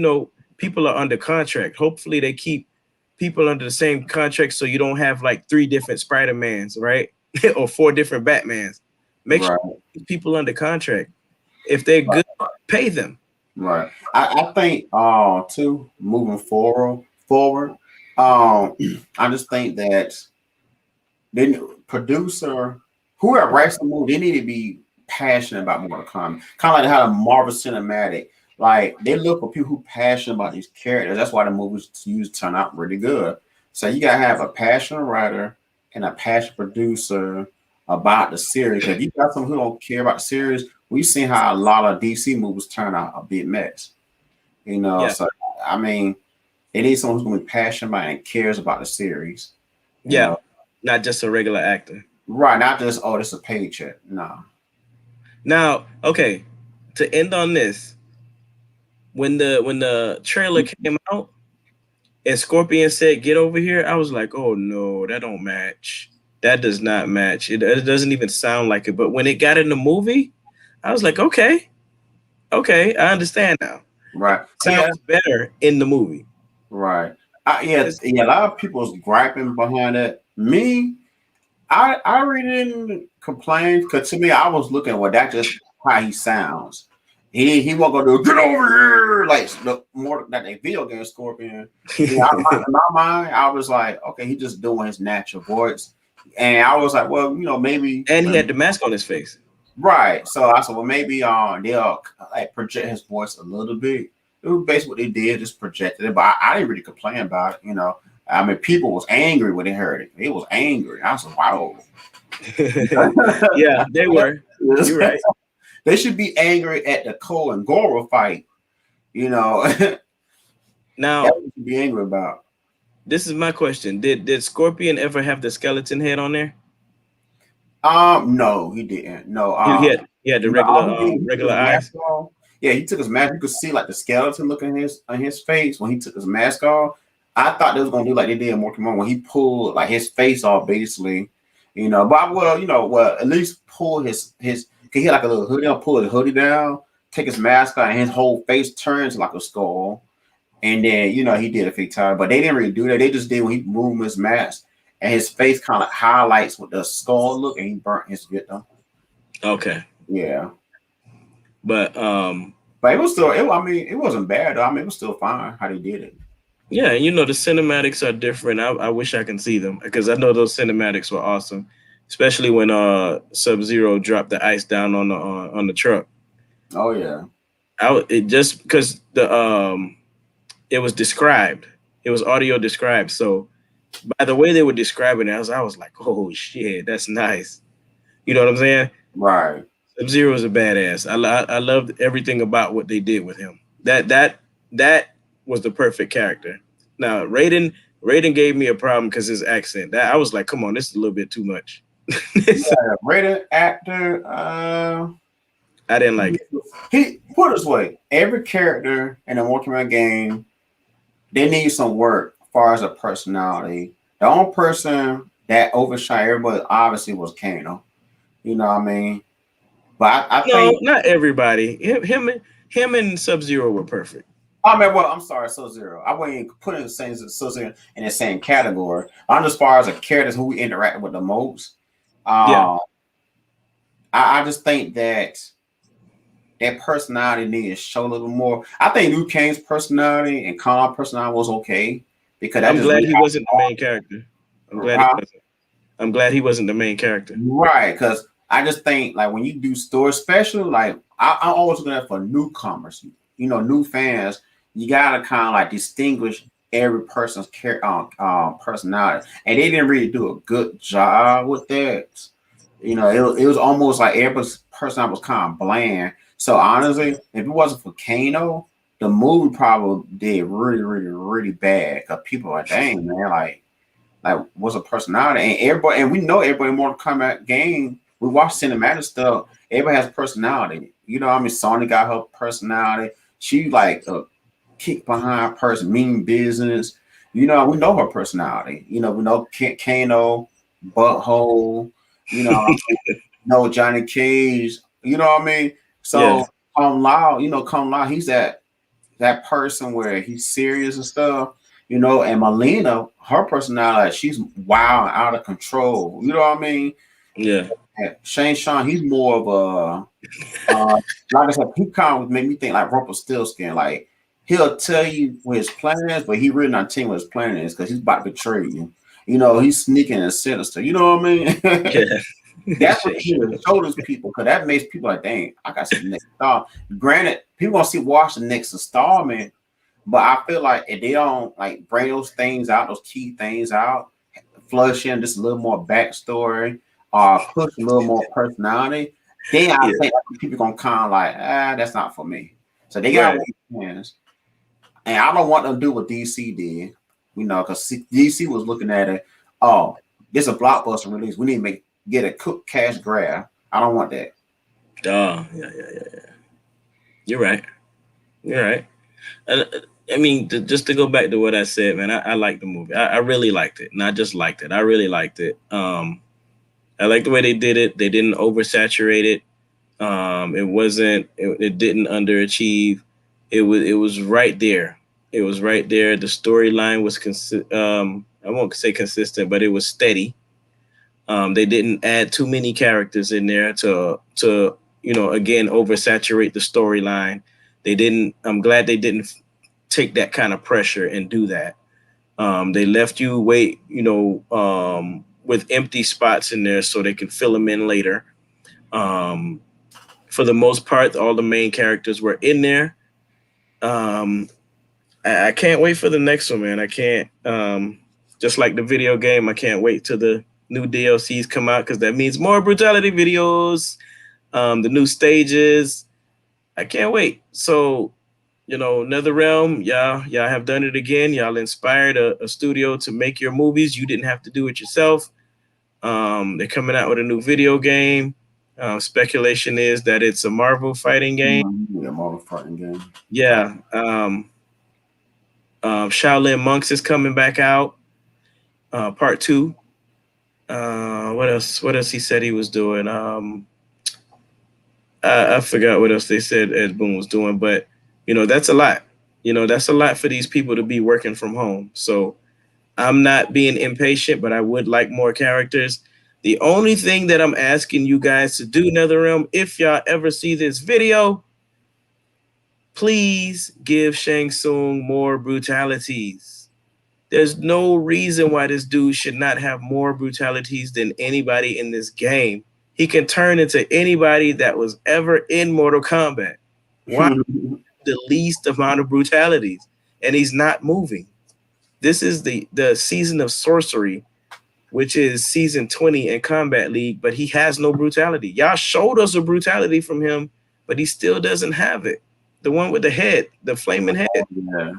Speaker 2: people are under contract. Hopefully they keep people under the same contract so you don't have like 3 different Spider-Mans, right? Or 4 different Batmans. Make sure
Speaker 1: right.
Speaker 2: people under contract. If they're good, pay them.
Speaker 1: Right. I think too, moving forward, um I just think that the producer, whoever writes the movie, they need to be passionate about Mortal Kombat. Kind of like how the Marvel Cinematic, like they look for people who passionate about these characters. That's why the movies used turn out really good. So you gotta have a passionate writer and a passionate producer about the series. 'Cause if you got someone who don't care about the series, we've seen how a lot of DC movies turn out a big mess.
Speaker 2: Yeah.
Speaker 1: So I mean, they need someone who's gonna be passionate about and cares about the series. You
Speaker 2: Yeah.
Speaker 1: know,
Speaker 2: Not just a regular actor.
Speaker 1: right? Not just this is a paycheck. No.
Speaker 2: Now, okay, to end on this, when the trailer came out and Scorpion said, "Get over here," I was like, "Oh no, that don't match. That does not match. It doesn't even sound like it." But when it got in the movie, I was like, "Okay, okay, I understand now. It
Speaker 1: Right. Yeah.
Speaker 2: sounds better in the movie."
Speaker 1: Right. Yeah. A lot of people's griping behind it. Me, I really didn't complain because to me, I was looking, well, that just how he sounds. He won't go to get over here like the more that a video game Scorpion. Yeah, in my mind, I was like, okay, he just doing his natural voice, and I was like, well, maybe.
Speaker 2: And he had the mask on his face.
Speaker 1: Right. So I said, well, maybe they'll like project his voice a little bit. It was basically what they did, just projected it. But I didn't really complain about it. I mean, people was angry when they heard it. It was angry. I was like, wow.
Speaker 2: Yeah, they were. You're right.
Speaker 1: They should be angry at the Cole and Goro fight. That's
Speaker 2: Now,
Speaker 1: what you should be angry about.
Speaker 2: this is my question. Did Scorpion ever have the skeleton head on there?
Speaker 1: No, he didn't. No,
Speaker 2: He had the
Speaker 1: all he did, he took
Speaker 2: regular
Speaker 1: his
Speaker 2: eyes.
Speaker 1: mask off. Yeah, he took his mask. You could see like the skeleton look on his face when he took his mask off. I thought they was gonna do like they did in Mortal Kombat when he pulled like his face off, basically. But well, at least pull his. He had like a little hoodie on, pull his hoodie down, take his mask off, and his whole face turns like a skull. And then he did a fatality, but they didn't really do that. They just did when he moved his mask, and his face kind of highlights with the skull look, and he burnt his victim.
Speaker 2: Okay.
Speaker 1: Yeah.
Speaker 2: But
Speaker 1: But it was still, I mean, it wasn't bad though. I mean, it was still fine how they did it.
Speaker 2: yeah, the cinematics are different. I wish I can see them because I know those cinematics were awesome, especially when Sub-Zero dropped the ice down on the truck.
Speaker 1: Oh yeah.
Speaker 2: It just because it was described, it was audio described. So by the way they were describing it, I was like, oh shit, that's nice. You know what I'm saying?
Speaker 1: Right.
Speaker 2: Sub-Zero is a badass. I loved everything about what they did with him. That was the perfect character. Now Raiden gave me a problem because his accent. That I was like, come on, this is a little bit too much.
Speaker 1: Yeah, rated actor.
Speaker 2: I didn't like it.
Speaker 1: He put it this way: every character in a Mortal Kombat game, they need some work as far as a personality. The only person that overshot everybody obviously was Kano. You know what I mean? But I
Speaker 2: No,
Speaker 1: think
Speaker 2: not everybody. Him and Sub-Zero were perfect.
Speaker 1: I mean, well, I'm sorry, Sub-Zero. I wouldn't put in the same Sub-Zero in the same category. I'm as far as a characters who we interact with the most.
Speaker 2: Yeah,
Speaker 1: Uh, I just think that personality needs to show a little more. I think Liu Kang's personality and Khan's personality was okay because that
Speaker 2: I'm
Speaker 1: just
Speaker 2: glad
Speaker 1: really
Speaker 2: he wasn't the main character. I'm glad he
Speaker 1: how
Speaker 2: wasn't. I'm glad he wasn't the main character.
Speaker 1: right. Because I just think like when you do story special, like I'm always looking at for newcomers, new fans. You gotta kind of like distinguish every person's personality, and they didn't really do a good job with that. It was almost like everybody's personality was kind of bland. So honestly, if it wasn't for Kano, the movie probably did really, really, really bad. Cause people are like, dang man, like what's a personality? And everybody, and we know everybody in Mortal Kombat game. We watch cinematic stuff. Everybody has personality. I mean, Sonya got her personality. She like a kick behind person, mean business. We know her personality. We know Kano, butthole. You know, know Johnny Cage. You know what I mean?
Speaker 2: Yeah,
Speaker 1: So Kung Lao, he's that person where he's serious and stuff. And Melina, her personality, she's wild and out of control. You know what I mean?
Speaker 2: yeah,
Speaker 1: And Shane Sean, he's more of like I said, he kind of made me think like Rumpelstiltskin. Like he'll tell you what his plan is, but he really not telling you what his plan is because he's about to betray you. He's sneaking and sinister. You know what I mean?
Speaker 2: yeah.
Speaker 1: That's what he shows people because that makes people like, dang, I got some next star. Granted, people want to see watch the next installment, but I feel like if they don't like bring those things out, those key things out, flush in just a little more backstory, push a little more personality, then I
Speaker 2: Yeah,
Speaker 1: think people gonna kind of like, that's not for me. So they got
Speaker 2: right.
Speaker 1: hands, and I don't want them to do what DC did, because DC was looking at it. Oh, this is a blockbuster release. We need to get a quick cash grab. I don't want that.
Speaker 2: Oh, yeah. You're right. You're right. I, I mean, just to go back to what I said, man, I liked the movie. I really liked it. Not just liked it. I really liked it. I like the way they did it. They didn't oversaturate it. It wasn't. It didn't underachieve. It was right there. It was right there. The storyline was I won't say consistent, but it was steady. They didn't add too many characters in there to again oversaturate the storyline. They didn't. I'm glad they didn't take that kind of pressure and do that. They left you with empty spots in there so they can fill them in later. Um, for the most part, all the main characters were in there. Um, I can't wait for the next one, man. I can't. Just like the video game, I can't wait till the new DLCs come out because that means more brutality videos, the new stages. I can't wait. So, NetherRealm, y'all have done it again. Y'all inspired a studio to make your movies. You didn't have to do it yourself. They're coming out with a new video game. Speculation is that it's a Marvel fighting game.
Speaker 1: Yeah, Marvel fighting game.
Speaker 2: Yeah. Shaolin Monks is coming back out. Part 2. What else? What else he said he was doing? I forgot what else they said Ed Boon was doing, but that's a lot. That's a lot for these people to be working from home. So I'm not being impatient, but I would like more characters. The only thing that I'm asking you guys to do, NetherRealm, if y'all ever see this video, please give Shang Tsung more brutalities. There's no reason why this dude should not have more brutalities than anybody in this game. He can turn into anybody that was ever in Mortal Kombat. Why the least amount of brutalities? And he's not moving. This is the season of sorcery, which is season 20 in Combat League, but he has no brutality. Y'all showed us a brutality from him, but he still doesn't have it. The one with the head, the flaming head.
Speaker 1: Yeah.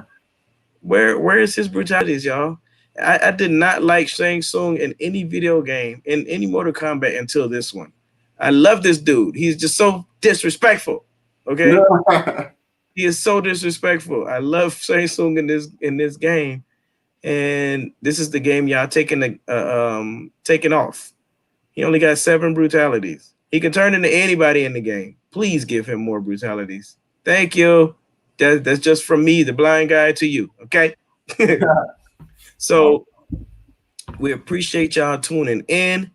Speaker 2: Where is his brutalities, y'all? I did not like Shang Tsung in any video game, in any Mortal Kombat until this one. I love this dude. He's just so disrespectful. Okay? He is so disrespectful. I love Shang Tsung in this game. And this is the game y'all taking off. He only got 7 brutalities. He can turn into anybody in the game. Please give him more brutalities. Thank you. That's just from me, the blind guy, to you. Okay.
Speaker 1: Oh,
Speaker 2: So we appreciate y'all tuning in.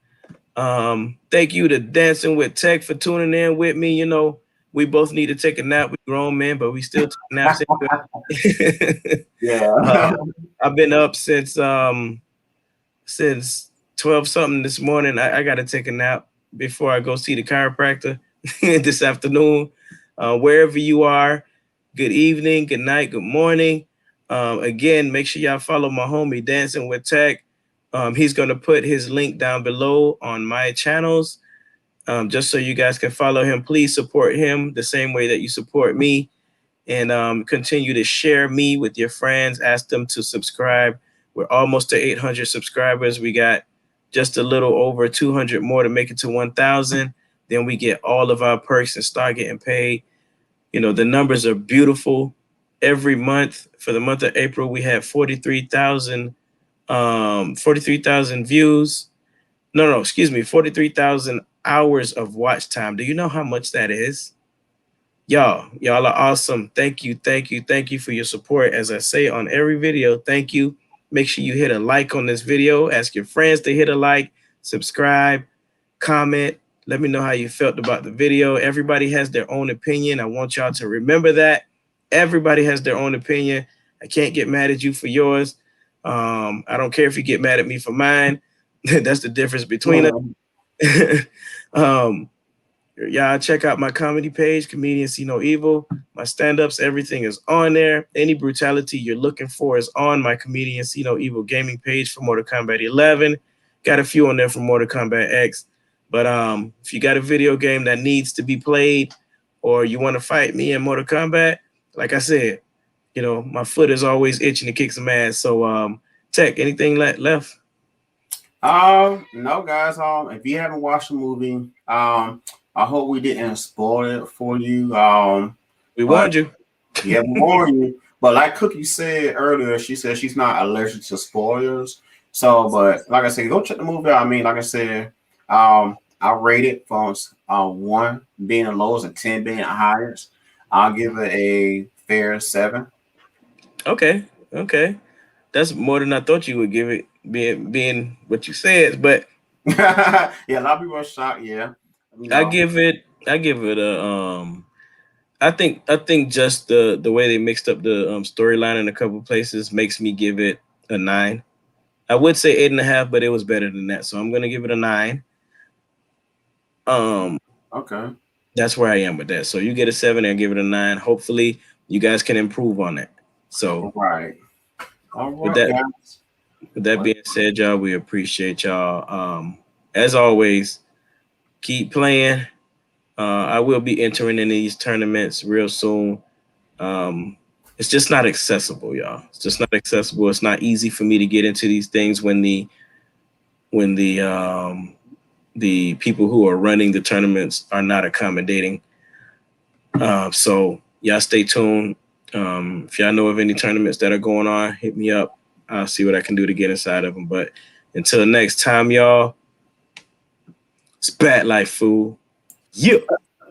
Speaker 2: Thank you to Dancing with Tech for tuning in with me. You know, we both need to take a nap. We grown men, but we still take naps anyway.
Speaker 1: yeah.
Speaker 2: I've been up since 12 something this morning. I got to take a nap before I go see the chiropractor this afternoon. Wherever you are, good evening, good night, good morning. Again, make sure y'all follow my homie Dancing with Tech. He's going to put his link down below on my channels, just so you guys can follow him. Please support him the same way that you support me, and continue to share me with your friends. Ask them to subscribe. We're almost to 800 subscribers. We got just a little over 200 more to make it to 1,000. Then we get all of our perks and start getting paid. You know, the numbers are beautiful. Every month, for the month of April, we had 43,000 views. No, excuse me, 43,000 hours of watch time. Do you know how much that is? Y'all are awesome. Thank you for your support. As I say on every video, thank you. Make sure you hit a like on this video. Ask your friends to hit a like, subscribe, comment. Let me know how you felt about the video. Everybody has their own opinion. I want y'all to remember that. Everybody has their own opinion. I can't get mad at you for yours. I don't care if you get mad at me for mine. That's the difference between us. Y'all check out my comedy page, Comedians See No Evil. My stand-ups, everything is on there. Any brutality you're looking for is on my Comedians See No Evil gaming page for Mortal Kombat 11. Got a few on there for Mortal Kombat X. But if you got a video game that needs to be played, or you want to fight me in Mortal Kombat, like I said, you know, my foot is always itching to kick some ass. So Tech, anything left?
Speaker 1: No, guys. If you haven't watched the movie, I hope we didn't spoil it for you.
Speaker 2: We warned you.
Speaker 1: Yeah, we warned you. But like Cookie said earlier, she said she's not allergic to spoilers. So, but like I said, go check the movie out. I mean, like I said, I rate it from 1 being the lowest and 10 being the highest. I'll give it a fair 7.
Speaker 2: Okay. That's more than I thought you would give it, being what you said. But
Speaker 1: Yeah, a lot of people are shocked. Yeah, you
Speaker 2: I
Speaker 1: know.
Speaker 2: give it a I think just the way they mixed up the storyline in a couple places makes me give it a 9. I would say 8.5, but it was better than that, so I'm gonna give it a 9.
Speaker 1: Okay.
Speaker 2: That's where I am with that. So you get a 7 and give it a 9. Hopefully you guys can improve on that. So
Speaker 1: All right. All
Speaker 2: with
Speaker 1: right,
Speaker 2: that
Speaker 1: guys.
Speaker 2: with that being said, y'all, we appreciate y'all. As always, keep playing. I will be entering in these tournaments real soon. It's just not accessible, y'all. It's just not accessible. It's not easy for me to get into these things when the people who are running the tournaments are not accommodating. So y'all stay tuned. If y'all know of any tournaments that are going on, hit me up. I'll see what I can do to get inside of them. But until next time, y'all, it's Bat Life, fool. Yeah.